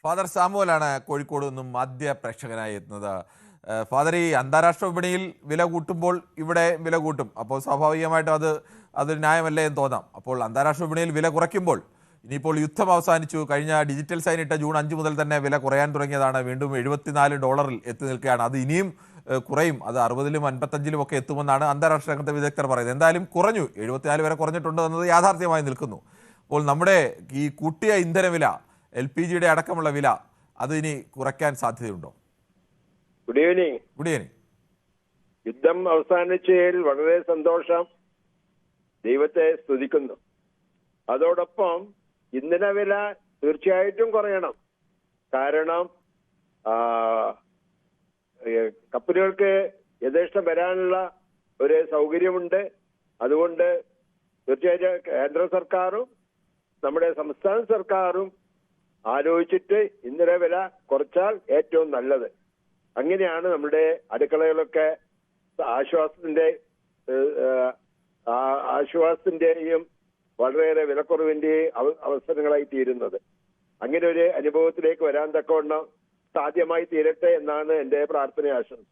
Father സാമുവലാണ് Kozhikode നിന്നും ആദ്യ പ്രേക്ഷകനായി എത്തുന്നത്. ഫാദർ, ഈ അന്താരാഷ്ട്ര വിപണിയിൽ വില കൂട്ടുമ്പോൾ ഇവിടെ വില കൂട്ടും, അപ്പോൾ സ്വാഭാവികമായിട്ടും അതൊരു ന്യായമല്ലേ എന്ന് തോന്നാം. അപ്പോൾ അന്താരാഷ്ട്ര വിപണിയിൽ വില കുറയ്ക്കുമ്പോൾ ഇനിയിപ്പോൾ യുദ്ധം അവസാനിച്ചു, കഴിഞ്ഞ ഡിജിറ്റൽ സൈൻ ഇട്ട ജൂൺ 5 മുതൽ തന്നെ വില കുറയാൻ തുടങ്ങിയതാണ്. വീണ്ടും $74 എത്തി നിൽക്കുകയാണ്. അത് ഇനിയും കുറയും, അത് 60-ലും 55-ലും ഒക്കെ എത്തുമെന്നാണ് അന്താരാഷ്ട്ര രംഗത്തെ വിദഗ്ധർ പറയുന്നത്. എന്തായാലും കുറഞ്ഞു, 74 വരെ കുറഞ്ഞിട്ടുണ്ട് എന്നത് യാഥാർത്ഥ്യമായി നിൽക്കുന്നു. അപ്പോൾ നമ്മുടെ ഈ കൂട്ടിയ ഇന്ധനവില, LPG-യുടെ അടക്കമുള്ള വില, അത് ഇനി കുറയ്ക്കാൻ സാധ്യതയുണ്ടോ? Good evening. Good evening. യുദ്ധം അവസാനിച്ചതിൽ വളരെ സന്തോഷം, ദൈവത്തെ സ്തുതിക്കുന്നു. അതോടൊപ്പം ഇന്ധനവില തീർച്ചയായിട്ടും കുറയണം. കാരണം കപ്പലുകൾക്ക് യഥേഷ്ടം വരാനുള്ള ഒരു സൗകര്യമുണ്ട്. അതുകൊണ്ട് തീർച്ചയായിട്ടും കേന്ദ്ര സർക്കാരും നമ്മുടെ സംസ്ഥാന സർക്കാരും ആലോചിച്ചിട്ട് ഇന്ധനവില കുറച്ചാൽ ഏറ്റവും നല്ലത്. അങ്ങനെയാണ് നമ്മുടെ അടുക്കളകളൊക്കെ ആശ്വാസത്തിന്റെയും വളരെയേറെ വിലക്കുറവിന്റെയും അവസരങ്ങളായി തീരുന്നത്. അങ്ങനെ ഒരു അനുഭവത്തിലേക്ക് വരാൻ തക്കവണ്ണം സാധ്യമായി തീരട്ടെ എന്നാണ് എന്റെ പ്രാർത്ഥന, ആശംസ.